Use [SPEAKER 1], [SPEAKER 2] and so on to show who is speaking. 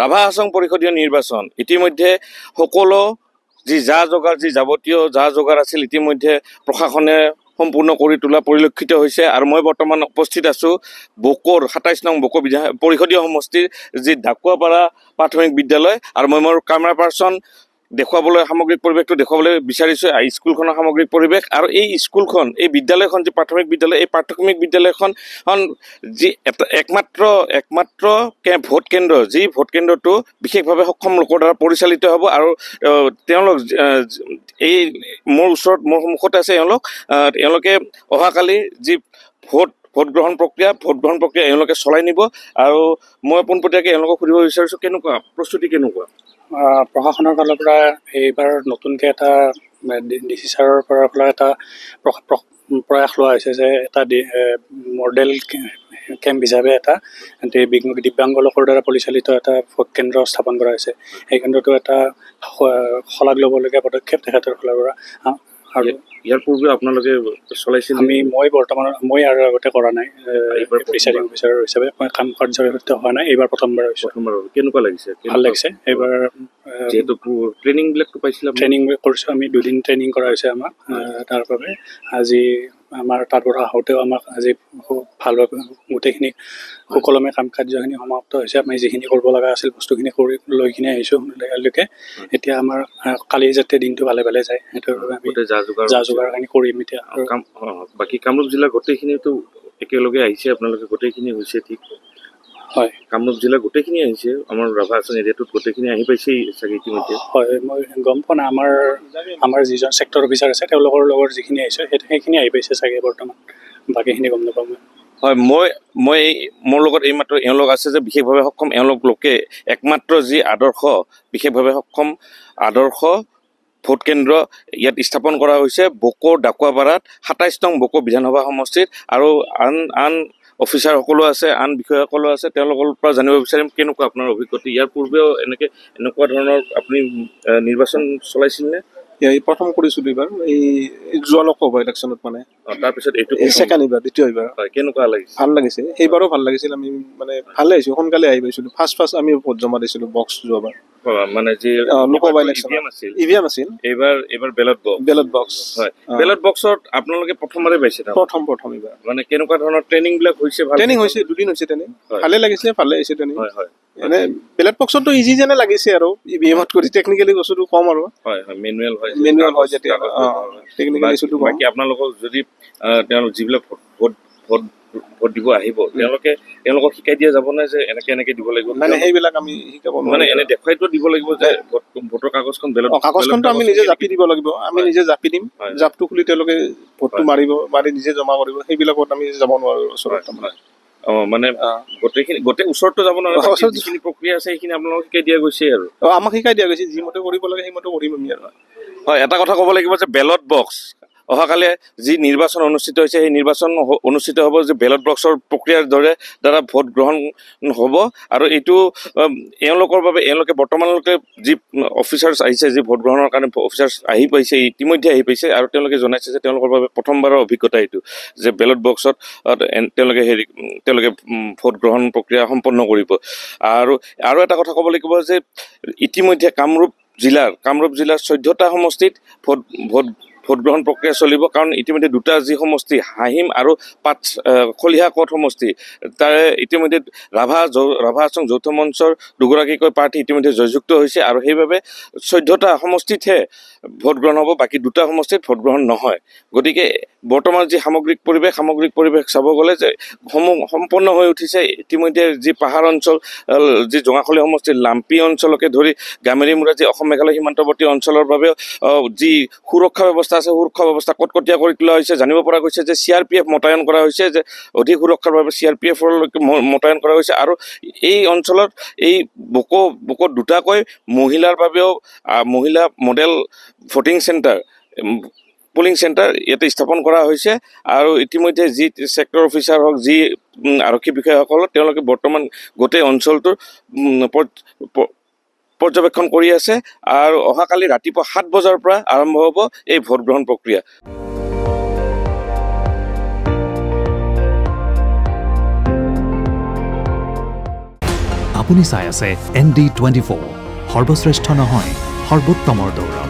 [SPEAKER 1] ৰাভা হাছং পৰিষদীয় নিৰ্বাচন ইতিমধ্যে সকলো যি যা-যোগাৰ যি যাৱতীয় যা-যোগাৰ আছিল ইতিমধ্যে প্ৰশাসনে সম্পূৰ্ণ কৰি তোলা পৰিলক্ষিত হৈছে আৰু মই বৰ্তমান উপস্থিত আছোঁ বকোৰ ২৭ নং বকো পৰিষদীয় সমষ্টিৰ যি ডাকুৱাপাৰা প্ৰাথমিক বিদ্যালয় আৰু মই মোৰ কেমেৰা পাৰ্চন দেখুৱাবলৈ সামগ্ৰিক পৰিৱেশটো দেখুৱাবলৈ বিচাৰিছোঁ স্কুলখনৰ সামগ্ৰিক পৰিৱেশ আৰু এই স্কুলখন এই বিদ্যালয়খন যি প্ৰাথমিক বিদ্যালয় এই প্ৰাথমিক বিদ্যালয়খন যি একমাত্ৰ ভোট কেন্দ্ৰ যি ভোট কেন্দ্ৰটো বিশেষভাৱে সক্ষম লোকৰ দ্বাৰা পৰিচালিত হ'ব আৰু তেওঁলোক এই মোৰ সন্মুখতে আছে তেওঁলোকে অহাকালি যি ভোট গ্ৰহণ প্ৰক্ৰিয়া এওঁলোকে চলাই নিব আৰু মই পোনপটীয়াকৈ এওঁলোকক সুধিব বিচাৰিছোঁ কেনেকুৱা প্ৰস্তুতি কেনেকুৱা
[SPEAKER 2] প্ৰশাসনৰ ফালৰ পৰা এইবাৰ নতুনকৈ এটা ডিচি ছাৰৰ পৰা এটা প্ৰয়াস লোৱা হৈছে যে এটা মডেল কেম্প হিচাপে এটা দিব্যাংগ লোকৰ দ্বাৰা পৰিচালিত এটা ভোট কেন্দ্ৰ স্থাপন কৰা হৈছে। সেই কেন্দ্ৰটো এটা শলাগ ল'বলগীয়া পদক্ষেপ তেখেতৰ ফালৰ পৰা। আৰু
[SPEAKER 1] ইয়াৰ পূৰ্বে আপোনালোকে চলাইছিল?
[SPEAKER 2] মই আৰু আগতে কৰা নাই, প্ৰিচাইডিং অফিচাৰ হিচাপে মই কাম কাৰ্যৰত হোৱা নাই, এইবাৰ প্ৰথমবাৰ হৈছে।
[SPEAKER 1] কেনেকুৱা লাগিছে?
[SPEAKER 2] ভাল লাগিছে। এইবাৰ
[SPEAKER 1] যিহেতু ট্ৰেইনিংবিলাকতো পাইছিল?
[SPEAKER 2] ট্ৰেইনিং কৰিছোঁ আমি, 2 দিন ট্ৰেইনিং কৰা হৈছে আমাক। তাৰ বাবে আজি আমাৰ তাৰ পৰা আহোঁতেও আমাক আজি খুব ভালভাৱে গোটেইখিনি সুকলমে কাম কাৰ্যখিনি সমাপ্ত হৈছে। আমি যিখিনি কৰিব লগা আছিল বস্তুখিনি কৰি লৈ কিনে আহিছোঁ সোনকালেলৈকে। এতিয়া আমাৰ কালি যাতে দিনটো ভালে ভালে যায় সেইটোৰ বাবে আমি যা যোগাৰখিনি কৰিম এতিয়া।
[SPEAKER 1] বাকী কামৰূপ জিলাৰ গোটেইখিনিতো একেলগে আহিছে, আপোনালোকে গোটেইখিনি হৈছে? ঠিক
[SPEAKER 2] হয়,
[SPEAKER 1] কামৰূপ জিলাৰ গোটেইখিনি আহিছে, আমাৰ ৰাভা হাছং এৰিয়াটোত গোটেইখিনি আহি পাইছেই চাগে ইতিমধ্যে?
[SPEAKER 2] হয়, মই গম পোৱা নাই। আমাৰ যিজন ছেক্টৰ অফিচাৰ আছে তেওঁলোকৰ লগত যিখিনি আহিছে সেইখিনি আহি পাইছে চাগে বৰ্তমান, বাকীখিনি গম নাপাওঁ মই।
[SPEAKER 1] হয়, মই মোৰ লগত এইমাত্ৰ এওঁলোক আছে যে বিশেষভাৱে সক্ষম লোকে একমাত্ৰ যি বিশেষভাৱে সক্ষম আদৰ্শ ভোট কেন্দ্ৰ ইয়াত স্থাপন কৰা হৈছে বকো ডাকুৱাপাৰাত ২৭ নং বকো বিধানসভা সমষ্টিত। আৰু আন অফিচাৰসকলো আছে, আন বিষয়াসকলো আছে, তেওঁলোকৰ পৰা জানিব বিচাৰিম কেনেকুৱা আপোনাৰ অভিজ্ঞতা। ইয়াৰ পূৰ্বেও এনেকুৱা ধৰণৰ আপুনি নিৰ্বাচন চলাইছিলনে?
[SPEAKER 3] প্ৰথম কৰিছিলোঁ এইবাৰ, এই যোৱা লোকসভা ইলেকশ্যনত মানে।
[SPEAKER 1] তাৰপিছত এইটো
[SPEAKER 3] দ্বিতীয় এইবাৰ।
[SPEAKER 1] কেনেকুৱা লাগিছে?
[SPEAKER 3] ভাল লাগিছে, সেইবাৰো ভাল লাগিছিল। আমি মানে ভালে আহিছোঁ, সোনকালে আহি পাইছিলোঁ। ফাৰ্ষ্ট আমি ভোট জমা দিছিলোঁ বক্স যোৱাবাৰ,
[SPEAKER 1] মানে যি
[SPEAKER 3] লোকসভা ইলেকশ্যন ইভিএম আছিল।
[SPEAKER 1] এইবাৰ বেলট বক্স। হয়, বেলট বক্সত আপোনালোকে প্ৰথমবাৰে পাইছে?
[SPEAKER 3] প্ৰথম এইবাৰ।
[SPEAKER 1] মানে কেনেকুৱা ধৰণৰ ট্ৰেইনিংবিলাক হৈছে?
[SPEAKER 3] ট্ৰেইনিং হৈছে, 2 দিন হৈছে ট্ৰেইনিং। ভালে লাগিছে, ভালে হৈছে ট্ৰেইনিং।
[SPEAKER 1] হয়,
[SPEAKER 3] এনে বেলেট বক্সতো ইজি যেনে লাগিছে আৰু ইভিএমত কৰি টেকনিকেলি বস্তুটো কম আৰু।
[SPEAKER 1] হয়, মেনুৱেল হয় যেতিয়া
[SPEAKER 3] টেকনিকেলি বস্তুটো কম।
[SPEAKER 1] বাকী আপোনালোকক যদি তেওঁলোক যিবিলাক ভোট দিব আহিব তেওঁলোকক শিকাই দিয়া যাব নে যে এনেকে দিব লাগিব?
[SPEAKER 3] মানে সেইবিলাক আমি শিকাব নোৱাৰোঁ,
[SPEAKER 1] মানে এনে দেখুৱাইতো দিব লাগিব যে ভোটৰ কাগজখন
[SPEAKER 3] কাগজখনটো আমি নিজে জাপি দিব লাগিব। আমি নিজে জাপি দিম, জাপটো খুলি তেওঁলোকে ভোটটো মাৰি নিজে জমা কৰিব। সেইবিলাকত আমি যাব নোৱাৰোঁ ওচৰত।
[SPEAKER 1] মানে গোটেই ওচৰতো যাব নোৱাৰে, যিখিনি প্ৰক্ৰিয়া আছে সেইখিনি আপোনালোকক শিকাই দিয়া গৈছে আৰু?
[SPEAKER 3] আমাক শিকাই দিয়া গৈছে, যিমতে কৰিব লাগে সেইমতে কৰিম আমি আৰু।
[SPEAKER 1] হয়, এটা কথা ক'ব লাগিব যে বেলট বক্স অহাকালি যি নিৰ্বাচন অনুষ্ঠিত হৈছে সেই নিৰ্বাচন অনুষ্ঠিত হ'ব যে বেলট বক্সৰ প্ৰক্ৰিয়াৰ দ্বাৰা ভোট গ্ৰহণ হ'ব। আৰু এইটো এওঁলোকে বৰ্তমানলৈকে যি অফিচাৰ্ছ আহিছে, যি ভোট গ্ৰহণৰ কাৰণে অফিচাৰ্ছ ইতিমধ্যে আহি পাইছে আৰু তেওঁলোকে জনাইছে যে তেওঁলোকৰ বাবে প্ৰথমবাৰৰ অভিজ্ঞতা এইটো যে বেলট বক্সত তেওঁলোকে ভোট গ্ৰহণ প্ৰক্ৰিয়া সম্পন্ন কৰিব। আৰু এটা কথা ক'ব লাগিব যে ইতিমধ্যে কামৰূপ জিলাৰ 14টা সমষ্টিত ভোট গ্ৰহণ প্ৰক্ৰিয়া চলিব। কাৰণ ইতিমধ্যে 2টা যি সমষ্টি হাহিম আৰু খলিহাকোট সমষ্টি তাৰে ইতিমধ্যে ৰাভা হাছং যৌথ মঞ্চৰ 2গৰাকীকৈ প্ৰাৰ্থী ইতিমধ্যে জয়যুক্ত হৈছে আৰু সেইবাবে 14টা সমষ্টিতহে ভোট গ্ৰহণ হ'ব, বাকী 2টা সমষ্টিত ভোট গ্ৰহণ নহয়। গতিকে বৰ্তমান যি সামগ্ৰিক পৰিৱেশ চাব গ'লে যে সম্পন্ন হৈ উঠিছে। ইতিমধ্যে যি পাহাৰ অঞ্চল, যি জঙাখলি সমষ্টিৰ লাম্পি অঞ্চলকে ধৰি গামেৰীমুৰা যি অসম মেঘালয় সীমান্তৱৰ্তী অঞ্চলৰ বাবেও যি সুৰক্ষা ব্যৱস্থা আছে সুৰক্ষা ব্যৱস্থা কটকটীয়া কৰি তোলা হৈছে। জানিব পৰা গৈছে যে CRPF মোতায়েন কৰা হৈছে, যে অধিক সুৰক্ষাৰ বাবে CRPFলৈকে মোতায়েন কৰা হৈছে। আৰু এই অঞ্চলত এই বকোত 2টাকৈ মহিলাৰ বাবেও মহিলা মডেল পুলিং চেণ্টাৰ ইয়াতে স্থাপন কৰা হৈছে। আৰু ইতিমধ্যে যি ছেক্টৰ অফিচাৰ হওক, যি আৰক্ষী বিষয়াসকল তেওঁলোকে বৰ্তমান গোটেই অঞ্চলটোৰ পৰ্যবেক্ষণ কৰি আছে। আৰু অহাকালি ৰাতিপুৱা 7 বজাৰ পৰা আৰম্ভ হ'ব এই ভোট গ্ৰহণ প্ৰক্ৰিয়া।
[SPEAKER 4] আপুনি চাই আছে ND24 সৰ্বশ্ৰেষ্ঠ নহয় সৰ্বোত্তমৰ দৌৰ